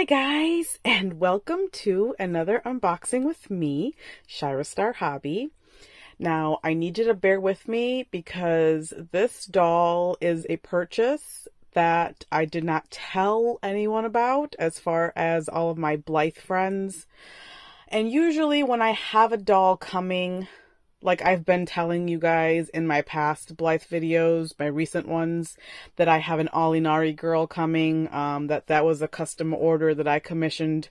Hi guys, and welcome to another unboxing with me, Shira Star Hobby. Now, I need you to bear with me because this doll is a purchase that I did not tell anyone about as far as all of my Blythe friends. And usually when I have a doll coming, like I've been telling you guys in my past Blythe videos, my recent ones, that I have an Alinari girl coming, that was a custom order that I commissioned.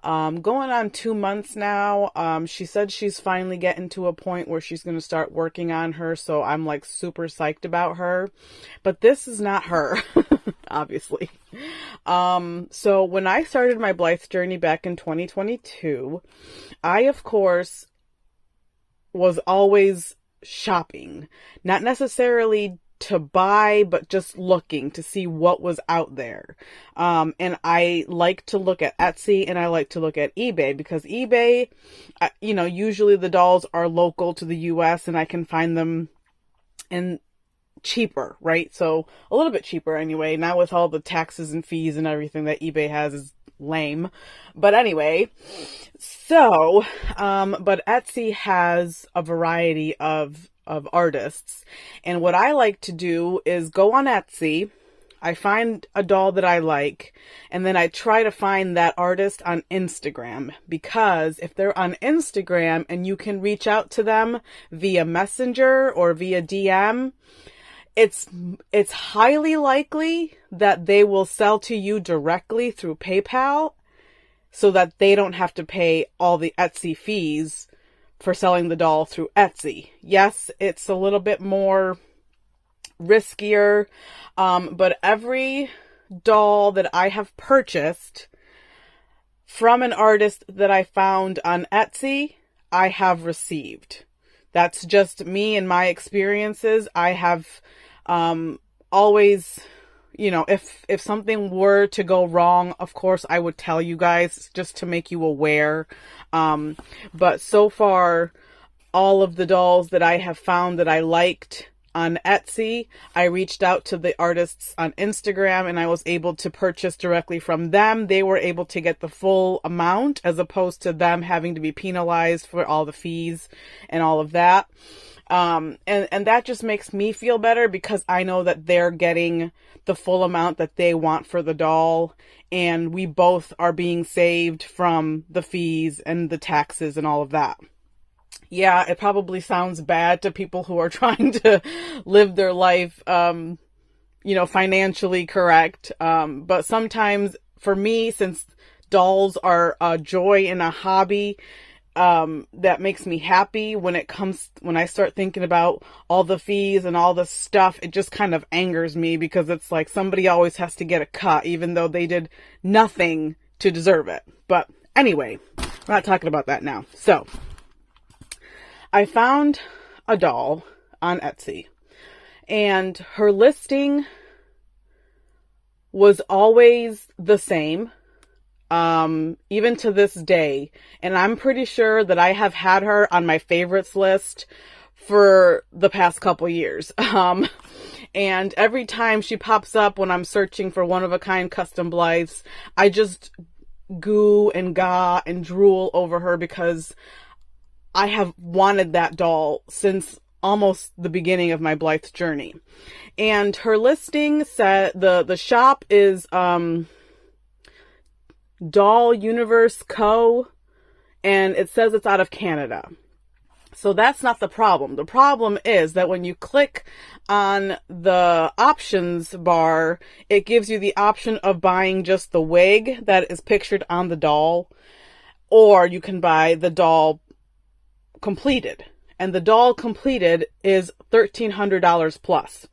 Going on 2 months now. She said she's finally getting to a point where she's going to start working on her, so I'm like super psyched about her. But this is not her, obviously. So when I started my Blythe journey back in 2022, I, of course, was always shopping, not necessarily to buy, but just looking to see what was out there. And I like to look at Etsy and I like to look at eBay because eBay, usually the dolls are local to the US and I can find them in cheaper, right? So a little bit cheaper anyway, not with all the taxes and fees and everything that eBay has is lame. But anyway, so, but Etsy has a variety of artists. And what I like to do is go on Etsy, I find a doll that I like, and then I try to find that artist on Instagram, because if they're on Instagram and you can reach out to them via Messenger or via DM, it's highly likely that they will sell to you directly through PayPal so that they don't have to pay all the Etsy fees for selling the doll through Etsy. Yes, it's a little bit more riskier, but every doll that I have purchased from an artist that I found on Etsy, I have received. That's just me and my experiences. I have always, if something were to go wrong, of course I would tell you guys just to make you aware. But so far, all of the dolls that I have found that I liked on Etsy, I reached out to the artists on Instagram and I was able to purchase directly from them. They were able to get the full amount as opposed to them having to be penalized for all the fees and all of that. And that just makes me feel better because I know that they're getting the full amount that they want for the doll, and we both are being saved from the fees and the taxes and all of that. Yeah, it probably sounds bad to people who are trying to live their life, financially correct. But sometimes for me, since dolls are a joy and a hobby, that makes me happy when I start thinking about all the fees and all the stuff, it just kind of angers me because it's like somebody always has to get a cut even though they did nothing to deserve it. But anyway, we're not talking about that now. So I found a doll on Etsy and her listing was always the same. Even to this day, and I'm pretty sure that I have had her on my favorites list for the past couple years. And every time she pops up when I'm searching for one-of-a-kind custom Blythes, I just goo and gaw and drool over her because I have wanted that doll since almost the beginning of my Blythe journey. And her listing said the shop is, Doll Universe Co. and it says it's out of Canada. So that's not the problem. The problem is that when you click on the options bar, it gives you the option of buying just the wig that is pictured on the doll, or you can buy the doll completed. And the doll completed is $1,300 plus.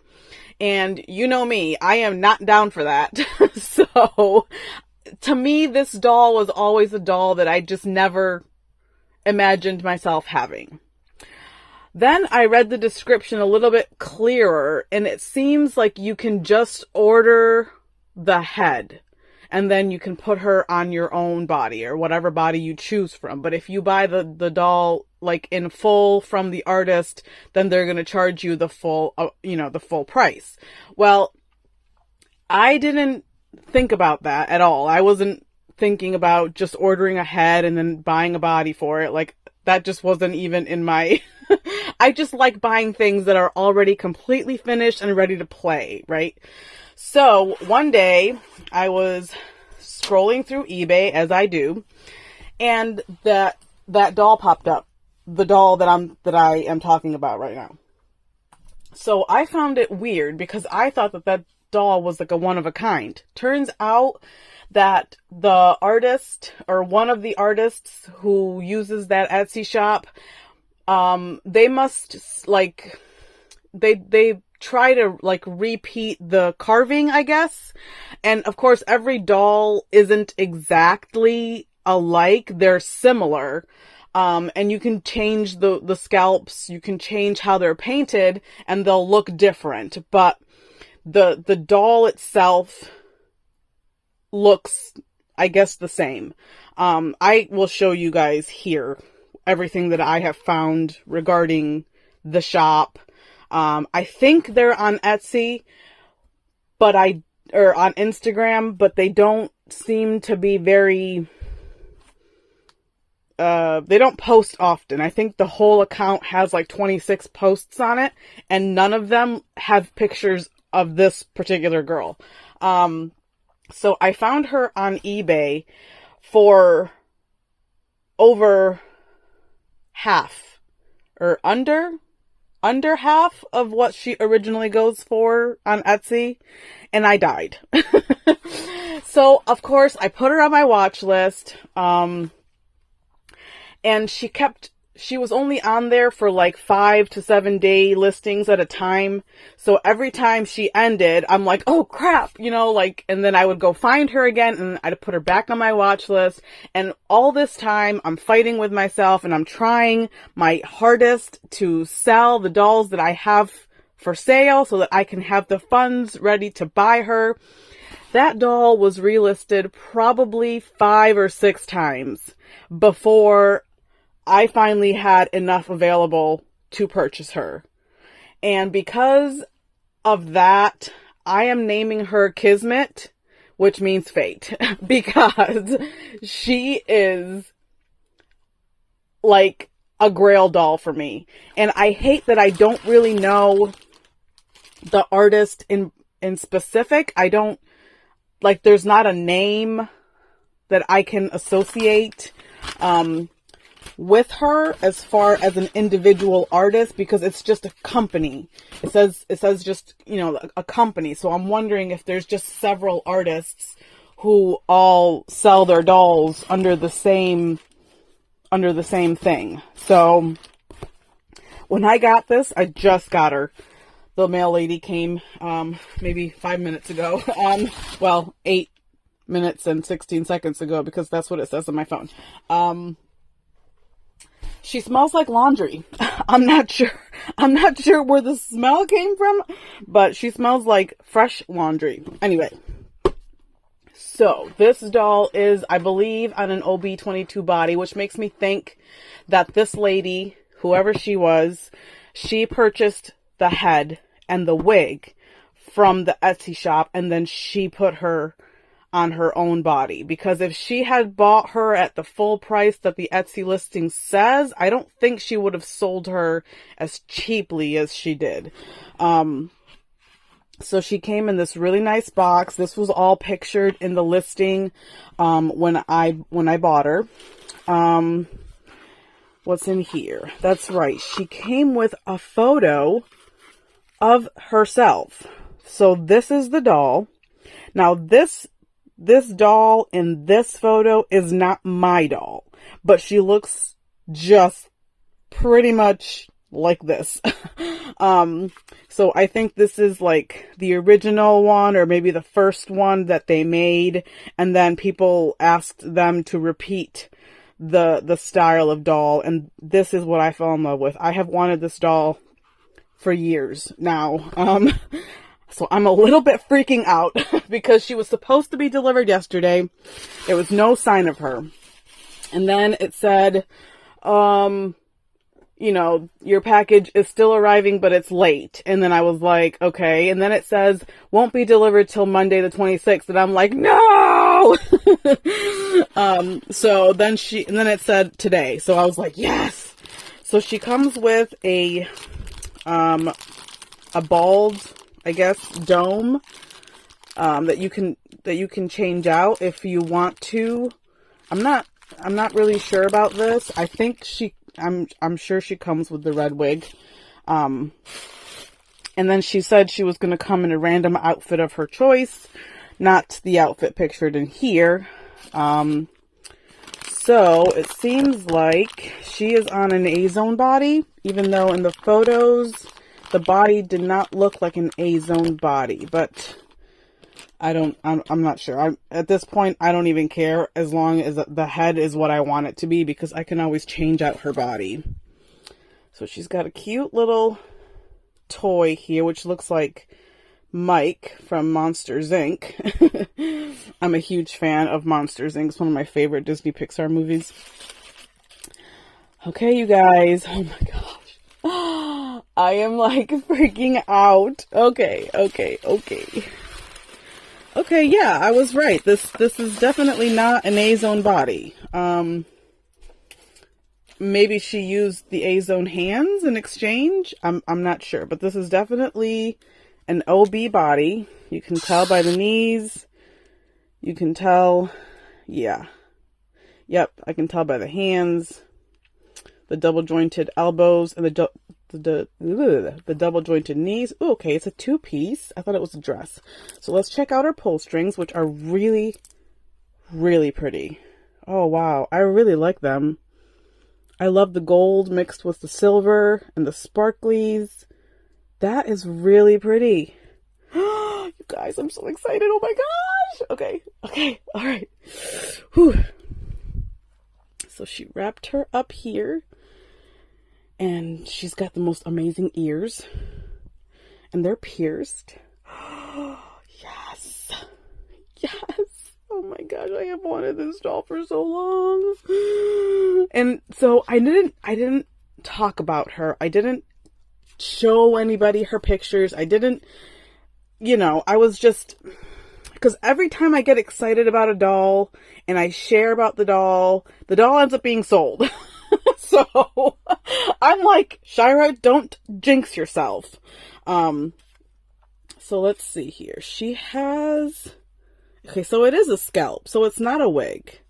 And you know me, I am not down for that. So to me, this doll was always a doll that I just never imagined myself having. Then I read the description a little bit clearer, and it seems like you can just order the head, and then you can put her on your own body, or whatever body you choose from. But if you buy the doll, like in full from the artist, then they're going to charge you the full, the full price. Well, I didn't think about that at all. I wasn't thinking about just ordering ahead and then buying a body for it. Like, that just wasn't even in my... I just like buying things that are already completely finished and ready to play, right? So one day I was scrolling through eBay, as I do, and that doll popped up. The doll that I am talking about right now. So I found it weird because I thought that doll was like a one of a kind. Turns out that the artist, or one of the artists who uses that Etsy shop, they must like, they try to like repeat the carving, I guess. And of course, every doll isn't exactly alike. They're similar. And you can change the scalps, you can change how they're painted, and they'll look different. But the doll itself looks, I guess, the same. I will show you guys here everything that I have found regarding the shop. I think they're on Etsy, or on Instagram, but they don't seem to be very... they don't post often. I think the whole account has like 26 posts on it, and none of them have pictures of this particular girl. So I found her on eBay for over half, or under half of what she originally goes for on Etsy, and I died. So of course I put her on my watch list. And she was only on there for like 5 to 7 day listings at a time. So every time she ended, I'm like, oh crap, and then I would go find her again and I'd put her back on my watch list. And all this time I'm fighting with myself and I'm trying my hardest to sell the dolls that I have for sale so that I can have the funds ready to buy her. That doll was relisted probably 5 or 6 times before I finally had enough available to purchase her. And because of that, I am naming her Kismet, which means fate, because she is like a Grail doll for me. And I hate that I don't really know the artist in specific. I don't, like, there's not a name that I can associate with her as far as an individual artist, because it's just a company. It says just, a company. So I'm wondering if there's just several artists who all sell their dolls under the same thing. So when I got this, I just got her. The mail lady came maybe 5 minutes ago. 8 minutes and 16 seconds ago, because that's what it says on my phone. She smells like laundry. I'm not sure where the smell came from, but she smells like fresh laundry. Anyway, so this doll is, I believe, on an OB-22 body, which makes me think that this lady, whoever she was, she purchased the head and the wig from the Etsy shop, and then she put her on her own body. Because if she had bought her at the full price that the Etsy listing says, I don't think she would have sold her as cheaply as she did. So she came in this really nice box. This was all pictured in the listing when I bought her. What's in here? That's right. She came with a photo of herself. So this is the doll. Now this doll in this photo is not my doll, but she looks just pretty much like this. So I think this is like the original one, or maybe the first one that they made, and then people asked them to repeat the style of doll, and this is what I fell in love with. I have wanted this doll for years now. So I'm a little bit freaking out because she was supposed to be delivered yesterday. There was no sign of her. And then it said, your package is still arriving, but it's late. And then I was like, okay. And then it says, won't be delivered till Monday the 26th. And I'm like, no! go. So then then it said today. So I was like, yes. So she comes with a bald, I guess, dome, that you can change out if you want to. I'm not really sure about this. I think I'm sure she comes with the red wig. And then she said she was going to come in a random outfit of her choice, not the outfit pictured in here. So it seems like she is on an A-zone body, even though in the photos, the body did not look like an A-zone body, but I'm not sure. At this point, I don't even care as long as the head is what I want it to be, because I can always change out her body. So she's got a cute little toy here, which looks like Mike from Monsters, Inc. I'm a huge fan of Monsters, Inc. It's one of my favorite Disney Pixar movies. Okay, you guys. Oh my gosh. I am like freaking out. Okay. Okay, yeah, I was right. This is definitely not an A-zone body. Maybe she used the A-zone hands in exchange. I'm not sure, but this is definitely an OB body. You can tell by the knees. You can tell, yeah. Yep, I can tell by the hands, the double jointed elbows, and the double jointed knees. Ooh, okay, it's a two-piece. I thought it was a dress. So let's check out her pull strings, which are really, really pretty. Oh, wow. I really like them. I love the gold mixed with the silver and the sparklies. That is really pretty. You guys, I'm so excited. Oh my gosh. Okay. All right. Whew. So she wrapped her up here. And she's got the most amazing ears. And they're pierced. Yes. Oh my gosh, I have wanted this doll for so long. And so I didn't talk about her. I didn't show anybody her pictures. I didn't, I was just, because every time I get excited about a doll and I share about the doll ends up being sold. So I'm like, Shira, don't jinx yourself. So let's see here. She has, okay, so it is a scalp, so it's not a wig.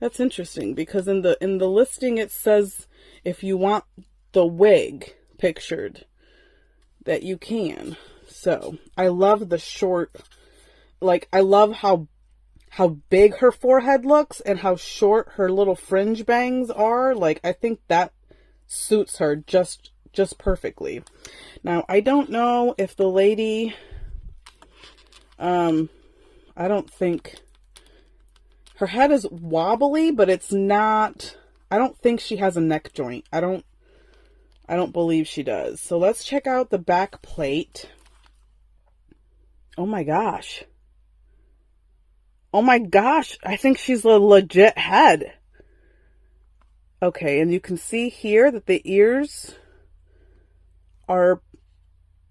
That's interesting, because in the listing it says if you want the wig pictured that you can. So I love the short, like I love how big her forehead looks and how short her little fringe bangs are. Like, I think that suits her just perfectly. Now, I don't know if the lady, I don't think, her head is wobbly, but it's not, I don't think she has a neck joint. I don't believe she does. So let's check out the back plate. Oh my gosh. Oh my gosh, I think she's a legit head. Okay, and you can see here that the ears are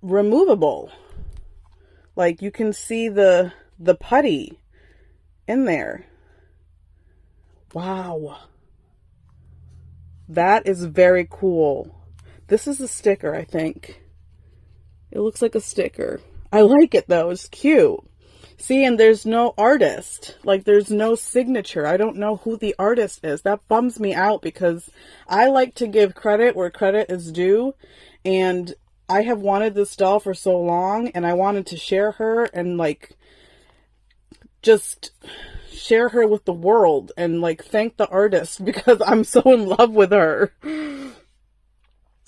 removable. Like, you can see the putty in there. Wow. That is very cool. This is a sticker, I think. It looks like a sticker. I like it though, it's cute. See, and there's no artist. Like, there's no signature. I don't know who the artist is. That bums me out, because I like to give credit where credit is due. And I have wanted this doll for so long, and I wanted to share her and, like, just share her with the world and, like, thank the artist, because I'm so in love with her.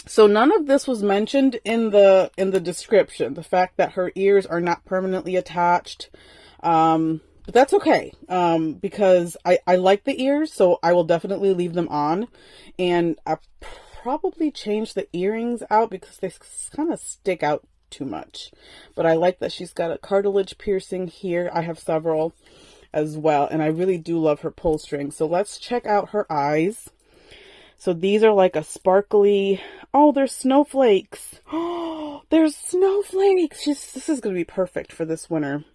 So none of this was mentioned in the description. The fact that her ears are not permanently attached. But that's okay. Because I like the ears, so I will definitely leave them on. And I probably change the earrings out because they kind of stick out too much. But I like that she's got a cartilage piercing here. I have several as well. And I really do love her pull string. So let's check out her eyes. So these are like a sparkly, oh, there's snowflakes. Oh, there's snowflakes. This is going to be perfect for this winter.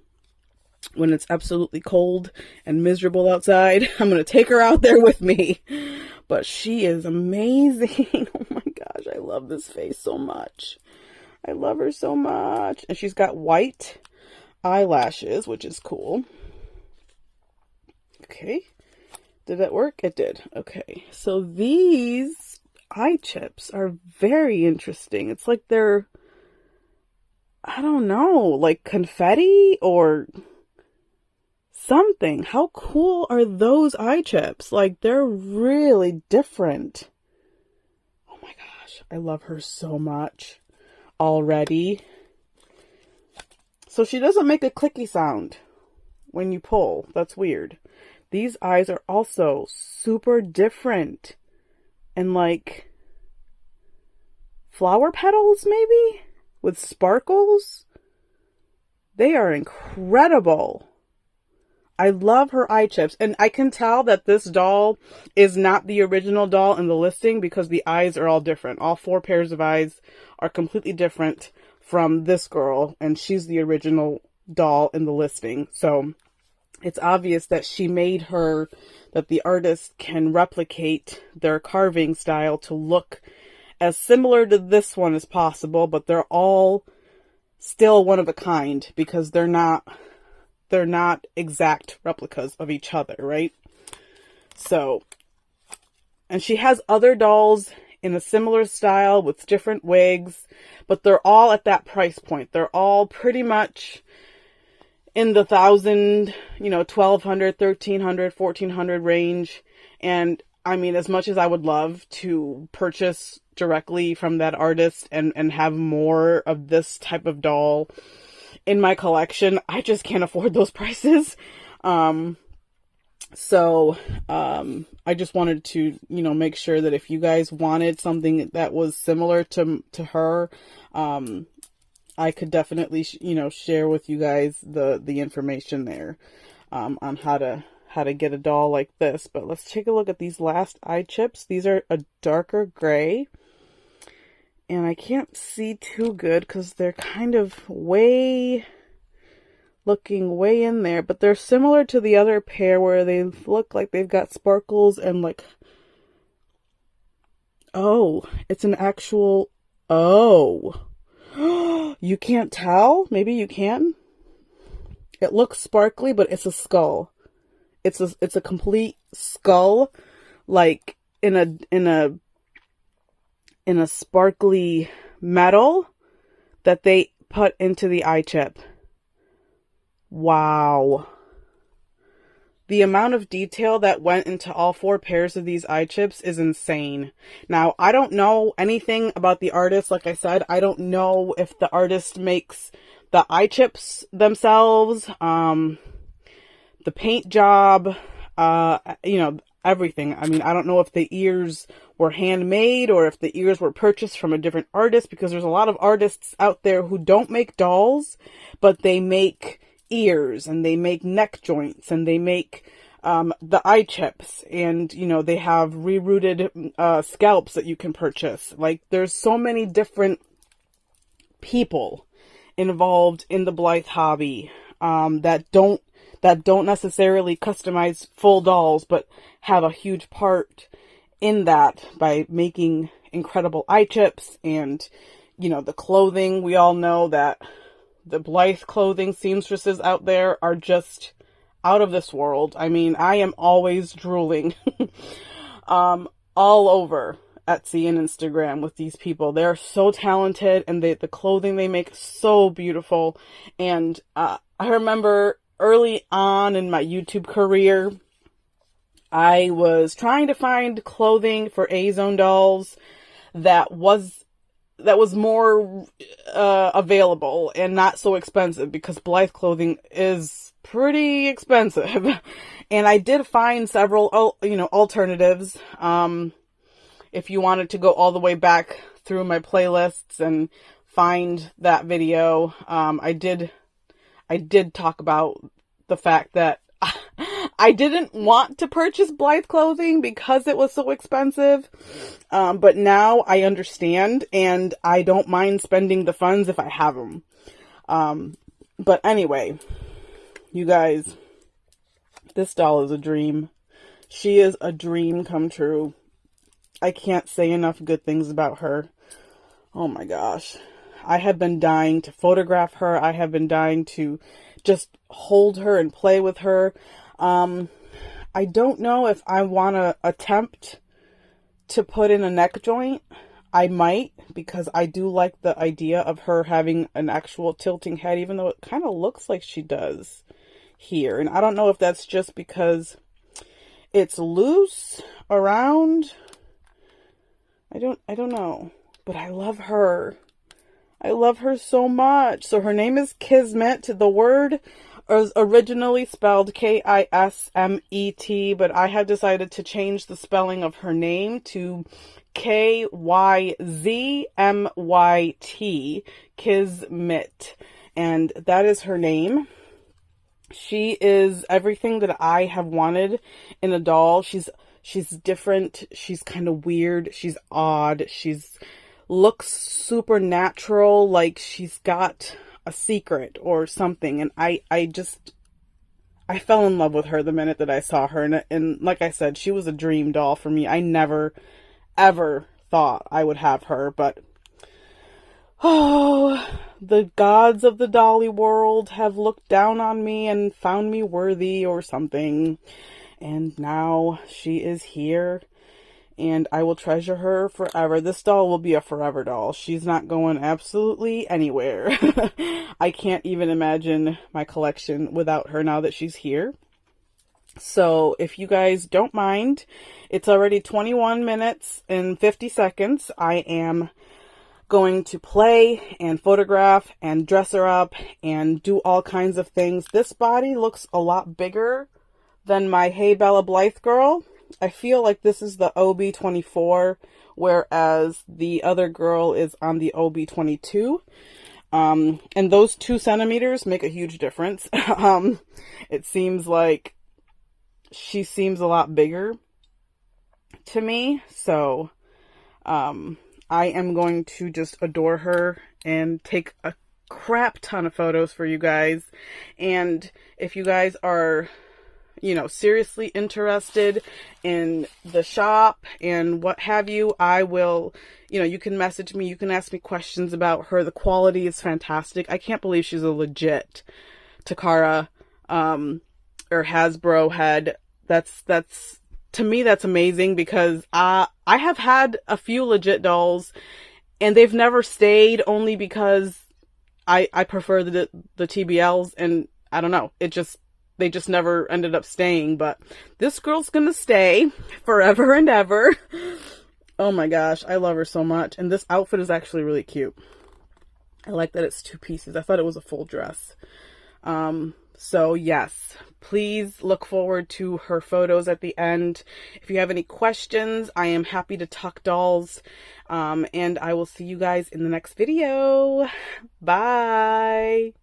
when it's absolutely cold and miserable outside. I'm going to take her out there with me. But she is amazing. Oh my gosh, I love this face so much. I love her so much. And she's got white eyelashes, which is cool. Okay. Did that work? It did. Okay. So these eye chips are very interesting. It's like they're, I don't know, like confetti or something. How cool are those eye chips? Like, they're really different. Oh my gosh, I love her so much already. So she doesn't make a clicky sound when you pull. That's weird. These eyes are also super different and like flower petals maybe with sparkles. They are incredible. I love her eye chips, and I can tell that this doll is not the original doll in the listing because the eyes are all different. All 4 pairs of eyes are completely different from this girl, and she's the original doll in the listing. So it's obvious that she made her, that the artist can replicate their carving style to look as similar to this one as possible, but they're all still one of a kind because they're not exact replicas of each other, right? So, and she has other dolls in a similar style with different wigs, but they're all at that price point. They're all pretty much in the 1,000, $1,200, $1,300, $1,400 range. And I mean, as much as I would love to purchase directly from that artist and have more of this type of doll in my collection, I just can't afford those prices. So I just wanted to, make sure that if you guys wanted something that was similar to her, I could definitely, share with you guys the information there, on how to get a doll like this. But let's take a look at these last eye chips. These are a darker gray. And I can't see too good because they're kind of looking way in there. But they're similar to the other pair where they look like they've got sparkles and like, oh, it's an actual, oh, you can't tell? Maybe you can? It looks sparkly, but it's a skull. It's a complete skull, like in a sparkly metal that they put into the eye chip. Wow. The amount of detail that went into all 4 pairs of these eye chips is insane. Now, I don't know anything about the artist. Like I said, I don't know if the artist makes the eye chips themselves, the paint job, everything. I mean, I don't know if the ears were handmade or if the ears were purchased from a different artist, because there's a lot of artists out there who don't make dolls, but they make ears and they make neck joints and they make the eye chips, and they have rerouted scalps that you can purchase. Like, there's so many different people involved in the Blythe hobby that don't necessarily customize full dolls, but have a huge part in that by making incredible eye chips and, the clothing. We all know that the Blythe clothing seamstresses out there are just out of this world. I mean, I am always drooling all over Etsy and Instagram with these people. They're so talented, and the clothing they make is so beautiful. And I remember early on in my YouTube career, I was trying to find clothing for A-Zone dolls that was more available and not so expensive, because Blythe clothing is pretty expensive. And I did find several, alternatives. If you wanted to go all the way back through my playlists and find that video, I did talk about the fact that I didn't want to purchase Blythe clothing because it was so expensive. But now I understand, and I don't mind spending the funds if I have them. But anyway, You guys, this doll is a dream. She is a dream come true. I can't say enough good things about her. Oh my gosh. I have been dying to photograph her. I have been dying to just hold her and play with her. I don't know if I want to attempt to put in a neck joint. I might, because I do like the idea of her having an actual tilting head, even though it kind of looks like she does here. And I don't know if that's just because it's loose around. I don't know, but I love her. I love her so much. So her name is Kismet. The word is originally spelled Kismet, but I have decided to change the spelling of her name to Kyzmyt, Kismet. And that is her name. She is everything that I have wanted in a doll. She's different. She's kind of weird. She's odd. Looks supernatural, like she's got a secret or something. And I fell in love with her the minute that I saw her. And like I said, she was a dream doll for me. I never, ever thought I would have her, but oh, the gods of the dolly world have looked down on me and found me worthy or something. And now she is here, and I will treasure her forever. This doll will be a forever doll. She's not going absolutely anywhere. I can't even imagine my collection without her now that she's here. So if you guys don't mind, it's already 21 minutes and 50 seconds. I am going to play and photograph and dress her up and do all kinds of things. This body looks a lot bigger than my Hey Bella Blythe girl. I feel like this is the OB24, whereas the other girl is on the OB22. And those 2 centimeters make a huge difference. It seems like she seems a lot bigger to me. So, I am going to just adore her and take a crap ton of photos for you guys. And if you guys are, seriously interested in the shop and what have you, I will, you can message me. You can ask me questions about her. The quality is fantastic. I can't believe she's a legit Takara, or Hasbro head. That's to me, that's amazing, because I have had a few legit dolls and they've never stayed, only because I prefer the TBLs, and I don't know, they just never ended up staying. But this girl's gonna stay forever and ever. Oh my gosh, I love her so much. And this outfit is actually really cute. I like that it's 2 pieces. I thought it was a full dress. So yes, please look forward to her photos at the end. If you have any questions, I am happy to talk dolls. And I will see you guys in the next video. Bye.